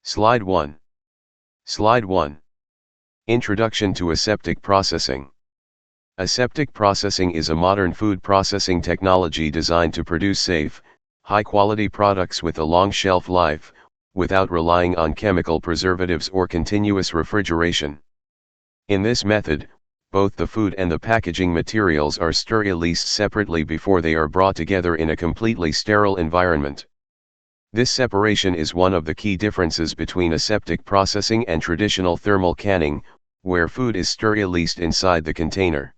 Slide 1. Slide 1. Introduction to Aseptic Processing. Aseptic processing is a modern food processing technology designed to produce safe, high-quality products with a long shelf life, without relying on chemical preservatives or continuous refrigeration. In this method, both the food and the packaging materials are sterilized separately before they are brought together in a completely sterile environment. This separation is one of the key differences between aseptic processing and traditional thermal canning, where food is sterilized inside the container.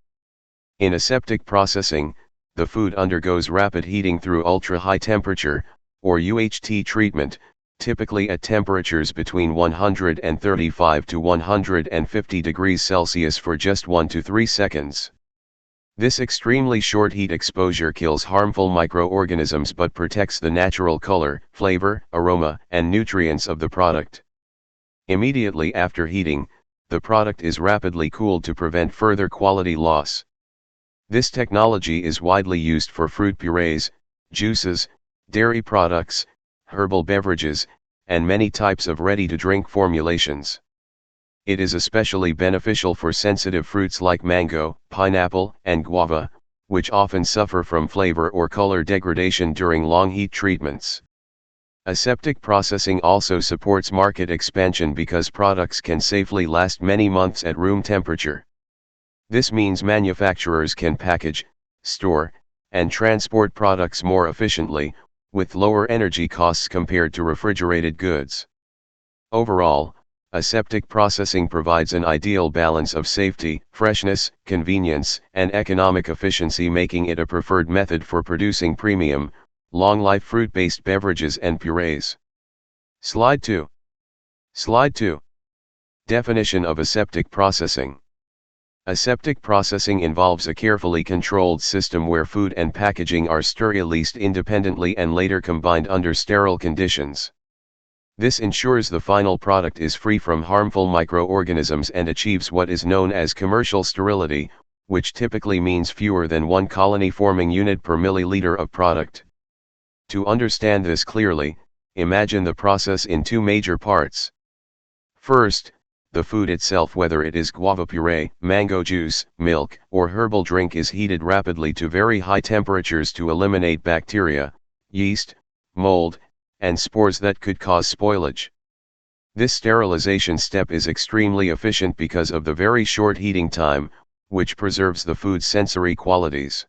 In aseptic processing, the food undergoes rapid heating through ultra-high temperature, or UHT treatment, typically at temperatures between 135 to 150 degrees Celsius for just 1 to 3 seconds. This extremely short heat exposure kills harmful microorganisms but protects the natural color, flavor, aroma, and nutrients of the product. Immediately after heating, the product is rapidly cooled to prevent further quality loss. This technology is widely used for fruit purees, juices, dairy products, herbal beverages, and many types of ready-to-drink formulations. It is especially beneficial for sensitive fruits like mango, pineapple, and guava, which often suffer from flavor or color degradation during long heat treatments. Aseptic processing also supports market expansion because products can safely last many months at room temperature. This means manufacturers can package, store, and transport products more efficiently, with lower energy costs compared to refrigerated goods. Overall, aseptic processing provides an ideal balance of safety, freshness, convenience, and economic efficiency, making it a preferred method for producing premium, long-life fruit-based beverages and purees. Slide 2. Slide 2. Definition of aseptic processing. Aseptic processing involves a carefully controlled system where food and packaging are sterilized independently and later combined under sterile conditions. This ensures the final product is free from harmful microorganisms and achieves what is known as commercial sterility, which typically means fewer than one colony-forming unit per milliliter of product. To understand this clearly, imagine the process in two major parts. First, the food itself, whether it is guava puree, mango juice, milk, or herbal drink, is heated rapidly to very high temperatures to eliminate bacteria, yeast, mold, and spores that could cause spoilage. This sterilization step is extremely efficient because of the very short heating time, which preserves the food's sensory qualities.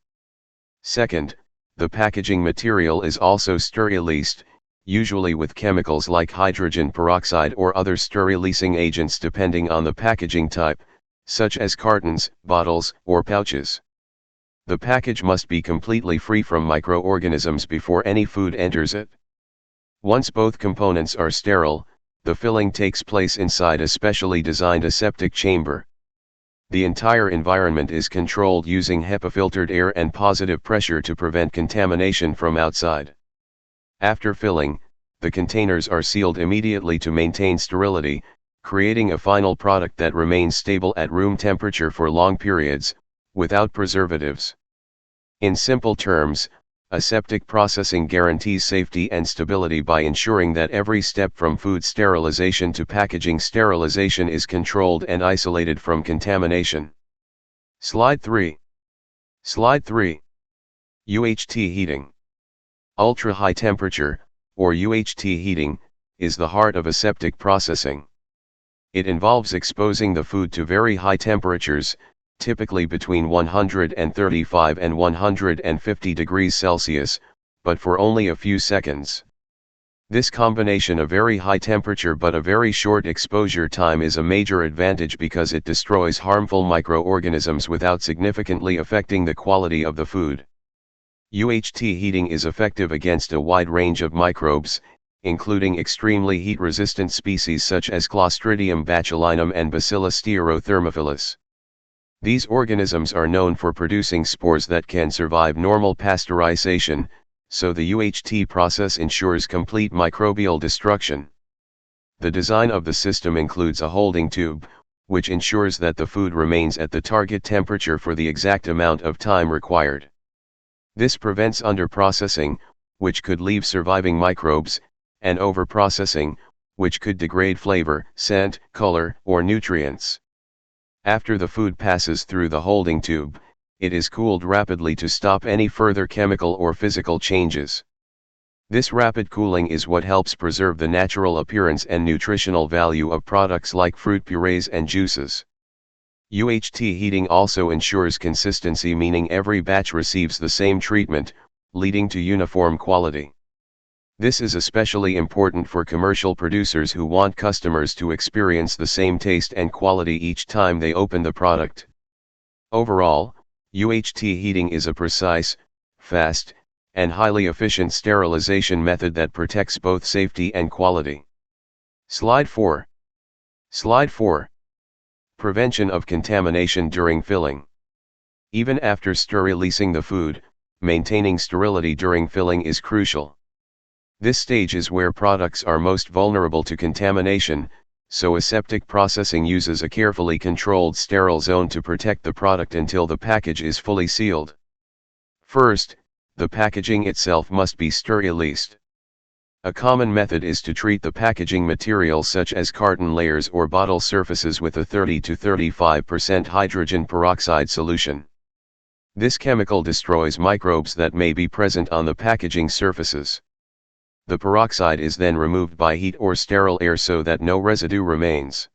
Second, the packaging material is also sterilized, usually with chemicals like hydrogen peroxide or other sterilizing agents depending on the packaging type, such as cartons, bottles, or pouches. The package must be completely free from microorganisms before any food enters it. Once both components are sterile, the filling takes place inside a specially designed aseptic chamber. The entire environment is controlled using HEPA-filtered air and positive pressure to prevent contamination from outside. After filling, the containers are sealed immediately to maintain sterility, creating a final product that remains stable at room temperature for long periods, without preservatives. In simple terms, aseptic processing guarantees safety and stability by ensuring that every step from food sterilization to packaging sterilization is controlled and isolated from contamination. Slide 3. Slide 3. UHT heating. Ultra-high temperature, or UHT heating, is the heart of aseptic processing. It involves exposing the food to very high temperatures, typically between 135 and 150 degrees Celsius, but for only a few seconds. This combination of very high temperature but a very short exposure time is a major advantage because it destroys harmful microorganisms without significantly affecting the quality of the food. UHT heating is effective against a wide range of microbes, including extremely heat-resistant species such as Clostridium botulinum and Bacillus stearothermophilus. These organisms are known for producing spores that can survive normal pasteurization, so the UHT process ensures complete microbial destruction. The design of the system includes a holding tube, which ensures that the food remains at the target temperature for the exact amount of time required. This prevents underprocessing, which could leave surviving microbes, and overprocessing, which could degrade flavor, scent, color, or nutrients. After the food passes through the holding tube, it is cooled rapidly to stop any further chemical or physical changes. This rapid cooling is what helps preserve the natural appearance and nutritional value of products like fruit purees and juices. UHT heating also ensures consistency, meaning every batch receives the same treatment, leading to uniform quality. This is especially important for commercial producers who want customers to experience the same taste and quality each time they open the product. Overall, UHT heating is a precise, fast, and highly efficient sterilization method that protects both safety and quality. Slide 4. Slide 4. Prevention of contamination during filling. Even after sterilizing the food, maintaining sterility during filling is crucial. This stage is where products are most vulnerable to contamination, so aseptic processing uses a carefully controlled sterile zone to protect the product until the package is fully sealed. First, the packaging itself must be sterilized. A common method is to treat the packaging material such as carton layers or bottle surfaces with a 30 to 35% hydrogen peroxide solution. This chemical destroys microbes that may be present on the packaging surfaces. The peroxide is then removed by heat or sterile air so that no residue remains.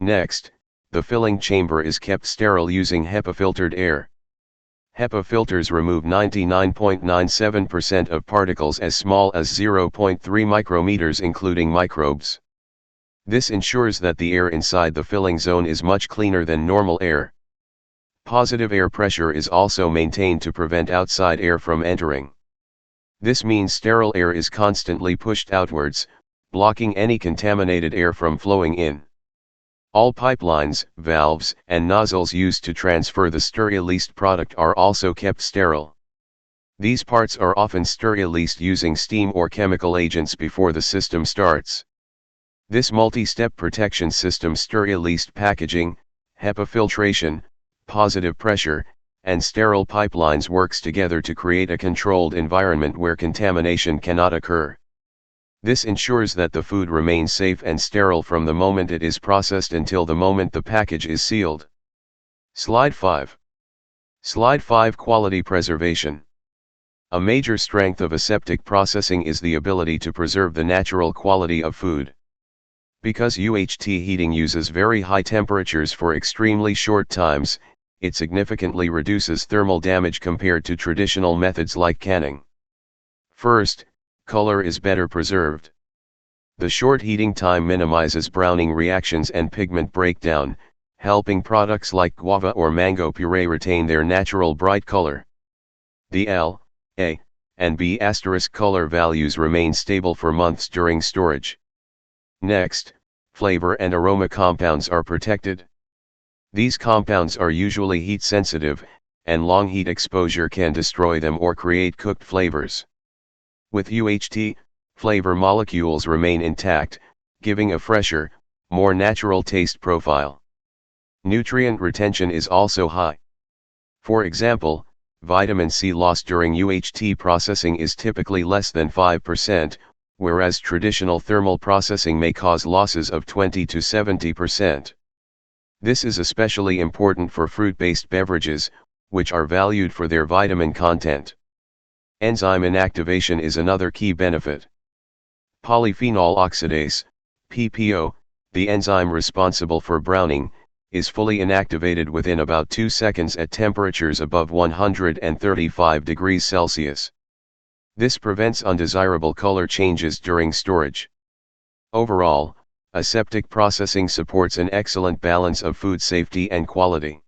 Next, the filling chamber is kept sterile using HEPA-filtered air. HEPA filters remove 99.97% of particles as small as 0.3 micrometers, including microbes. This ensures that the air inside the filling zone is much cleaner than normal air. Positive air pressure is also maintained to prevent outside air from entering. This means sterile air is constantly pushed outwards, blocking any contaminated air from flowing in. All pipelines, valves, and nozzles used to transfer the sterilized product are also kept sterile. These parts are often sterilized using steam or chemical agents before the system starts. This multi-step protection system, sterilized packaging, HEPA filtration, positive pressure, and sterile pipelines, works together to create a controlled environment where contamination cannot occur. This ensures that the food remains safe and sterile from the moment it is processed until the moment the package is sealed. Slide 5. Slide 5. Quality preservation. A major strength of aseptic processing is the ability to preserve the natural quality of food. Because UHT heating uses very high temperatures for extremely short times, it significantly reduces thermal damage compared to traditional methods like canning. First, color is better preserved. The short heating time minimizes browning reactions and pigment breakdown, helping products like guava or mango puree retain their natural bright color. The L, A, and B asterisk color values remain stable for months during storage. Next, flavor and aroma compounds are protected. These compounds are usually heat sensitive, and long heat exposure can destroy them or create cooked flavors. With UHT, flavor molecules remain intact, giving a fresher, more natural taste profile. Nutrient retention is also high. For example, vitamin C loss during UHT processing is typically less than 5%, whereas traditional thermal processing may cause losses of 20 to 70%. This is especially important for fruit-based beverages, which are valued for their vitamin content. Enzyme inactivation is another key benefit. Polyphenol oxidase, PPO, the enzyme responsible for browning, is fully inactivated within about 2 seconds at temperatures above 135 degrees Celsius. This prevents undesirable color changes during storage. Overall, aseptic processing supports an excellent balance of food safety and quality.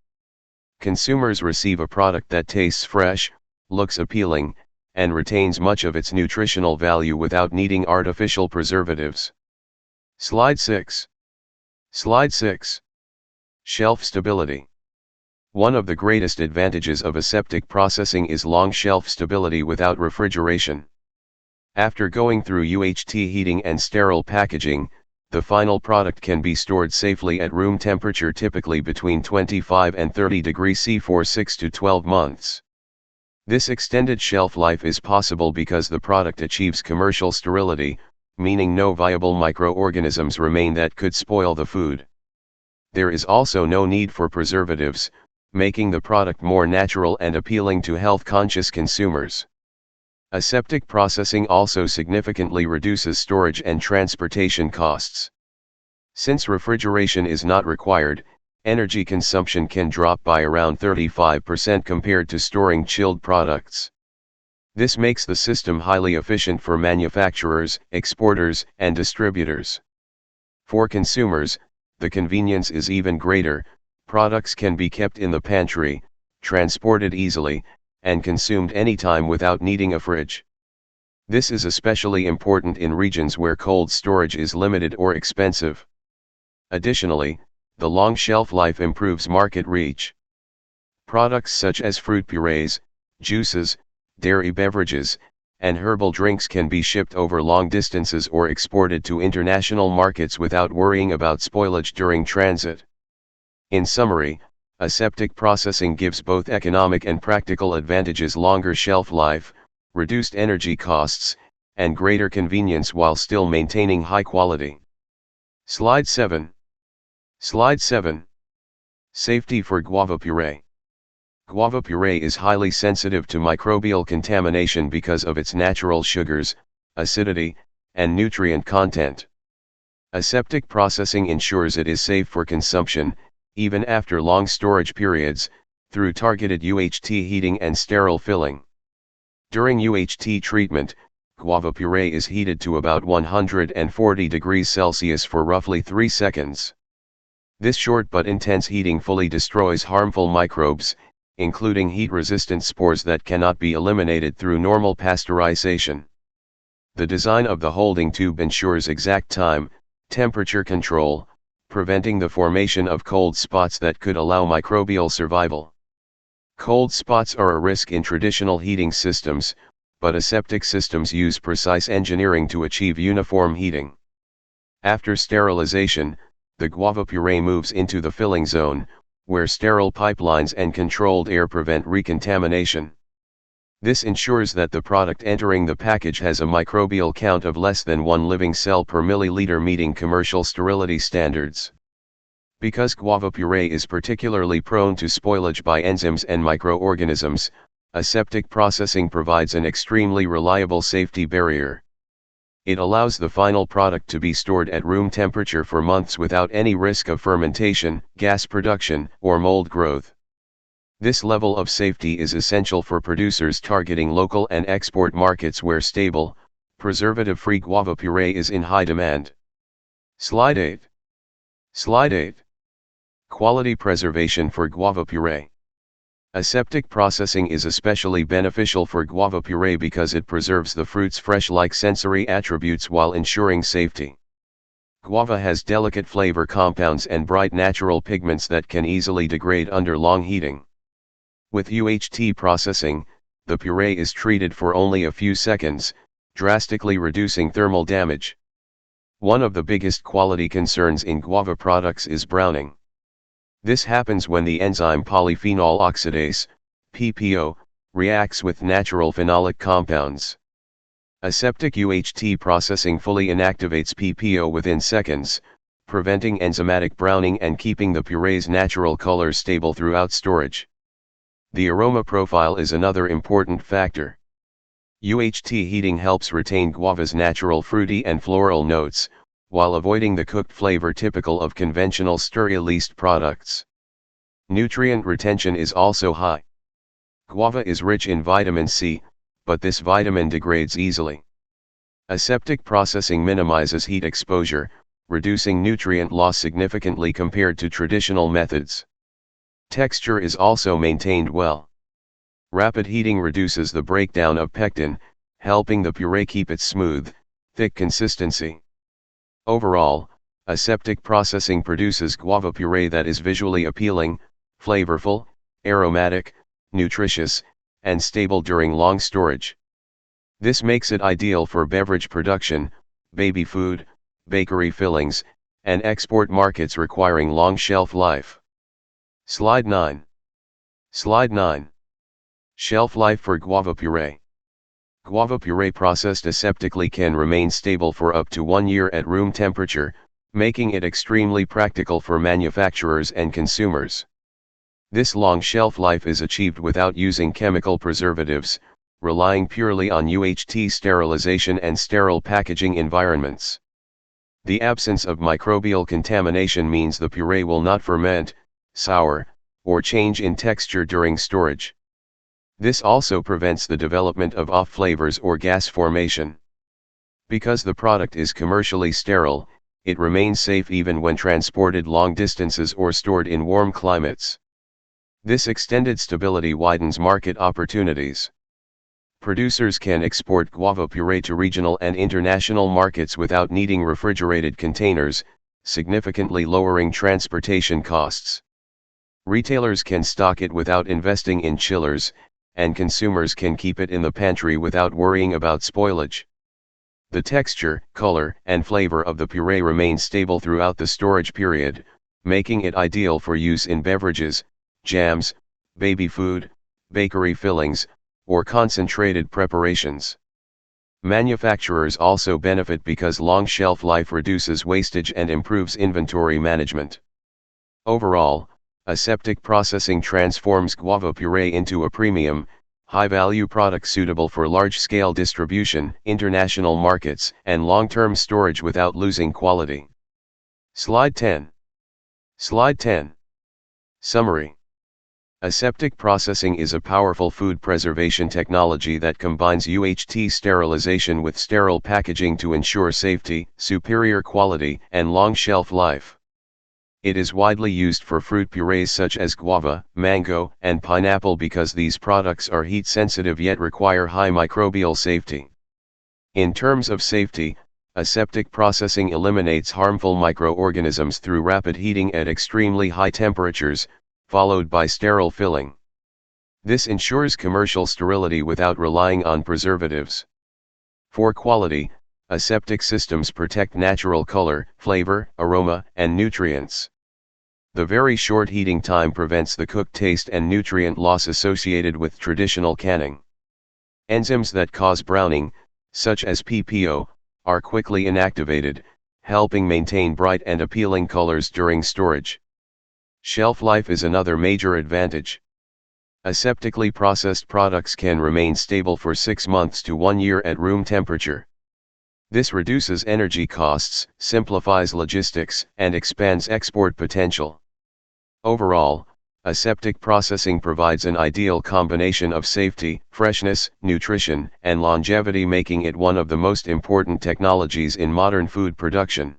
Consumers receive a product that tastes fresh, looks appealing, and retains much of its nutritional value without needing artificial preservatives. Slide 6. Slide 6. Shelf stability. One of the greatest advantages of aseptic processing is long shelf stability without refrigeration. After going through UHT heating and sterile packaging, the final product can be stored safely at room temperature, typically between 25 and 30 degrees C for 6 to 12 months. This extended shelf life is possible because the product achieves commercial sterility, meaning no viable microorganisms remain that could spoil the food. There is also no need for preservatives, making the product more natural and appealing to health-conscious consumers. Aseptic processing also significantly reduces storage and transportation costs. Since refrigeration is not required, energy consumption can drop by around 35% compared to storing chilled products. This makes the system highly efficient for manufacturers, exporters, and distributors. For consumers, the convenience is even greater. Products can be kept in the pantry, transported easily, and consumed anytime without needing a fridge. This is especially important in regions where cold storage is limited or expensive. Additionally, the long shelf life improves market reach. Products such as fruit purees, juices, dairy beverages, and herbal drinks can be shipped over long distances or exported to international markets without worrying about spoilage during transit. In summary, aseptic processing gives both economic and practical advantages: longer shelf life, reduced energy costs, and greater convenience while still maintaining high quality. Slide 7. Slide 7. Safety for guava puree. Guava puree is highly sensitive to microbial contamination because of its natural sugars, acidity, and nutrient content. Aseptic processing ensures it is safe for consumption, even after long storage periods, through targeted UHT heating and sterile filling. During UHT treatment, guava puree is heated to about 140 degrees Celsius for roughly 3 seconds. This short but intense heating fully destroys harmful microbes, including heat-resistant spores that cannot be eliminated through normal pasteurization. The design of the holding tube ensures exact time, temperature control, preventing the formation of cold spots that could allow microbial survival. Cold spots are a risk in traditional heating systems, but aseptic systems use precise engineering to achieve uniform heating. After sterilization, the guava puree moves into the filling zone, where sterile pipelines and controlled air prevent recontamination. This ensures that the product entering the package has a microbial count of less than 1 living cell per milliliter, meeting commercial sterility standards. Because guava puree is particularly prone to spoilage by enzymes and microorganisms, aseptic processing provides an extremely reliable safety barrier. It allows the final product to be stored at room temperature for months without any risk of fermentation, gas production, or mold growth. This level of safety is essential for producers targeting local and export markets where stable, preservative-free guava puree is in high demand. Slide 8. Slide 8. Quality preservation for guava puree. Aseptic processing is especially beneficial for guava puree because it preserves the fruit's fresh-like sensory attributes while ensuring safety. Guava has delicate flavor compounds and bright natural pigments that can easily degrade under long heating. With UHT processing, the puree is treated for only a few seconds, drastically reducing thermal damage. One of the biggest quality concerns in guava products is browning. This happens when the enzyme polyphenol oxidase, PPO, reacts with natural phenolic compounds. Aseptic UHT processing fully inactivates PPO within seconds, preventing enzymatic browning and keeping the puree's natural color stable throughout storage. The aroma profile is another important factor. UHT heating helps retain guava's natural fruity and floral notes, while avoiding the cooked flavor typical of conventional stir-released products. Nutrient retention is also high. Guava is rich in vitamin C, but this vitamin degrades easily. Aseptic processing minimizes heat exposure, reducing nutrient loss significantly compared to traditional methods. Texture is also maintained well. Rapid heating reduces the breakdown of pectin, helping the puree keep its smooth, thick consistency. Overall, aseptic processing produces guava puree that is visually appealing, flavorful, aromatic, nutritious, and stable during long storage. This makes it ideal for beverage production, baby food, bakery fillings, and export markets requiring long shelf life. Slide 9. Slide 9. Shelf life for guava puree. Guava puree processed aseptically can remain stable for up to 1 year at room temperature, making it extremely practical for manufacturers and consumers. This long shelf life is achieved without using chemical preservatives, relying purely on UHT sterilization and sterile packaging environments. The absence of microbial contamination means the puree will not ferment, sour, or change in texture during storage. This also prevents the development of off flavors or gas formation. Because the product is commercially sterile, it remains safe even when transported long distances or stored in warm climates. This extended stability widens market opportunities. Producers can export guava puree to regional and international markets without needing refrigerated containers, significantly lowering transportation costs. Retailers can stock it without investing in chillers, and consumers can keep it in the pantry without worrying about spoilage. The texture, color, and flavor of the puree remain stable throughout the storage period, making it ideal for use in beverages, jams, baby food, bakery fillings, or concentrated preparations. Manufacturers also benefit because long shelf life reduces wastage and improves inventory management. Overall, aseptic processing transforms guava puree into a premium, high-value product suitable for large-scale distribution, international markets, and long-term storage without losing quality. Slide 10. Slide 10. Summary. Aseptic processing is a powerful food preservation technology that combines UHT sterilization with sterile packaging to ensure safety, superior quality, and long shelf life. It is widely used for fruit purees such as guava, mango, and pineapple because these products are heat-sensitive yet require high microbial safety. In terms of safety, aseptic processing eliminates harmful microorganisms through rapid heating at extremely high temperatures, followed by sterile filling. This ensures commercial sterility without relying on preservatives. For quality, aseptic systems protect natural color, flavor, aroma, and nutrients. The very short heating time prevents the cooked taste and nutrient loss associated with traditional canning. Enzymes that cause browning, such as PPO, are quickly inactivated, helping maintain bright and appealing colors during storage. Shelf life is another major advantage. Aseptically processed products can remain stable for 6 months to 1 year at room temperature. This reduces energy costs, simplifies logistics, and expands export potential. Overall, aseptic processing provides an ideal combination of safety, freshness, nutrition, and longevity, making it one of the most important technologies in modern food production.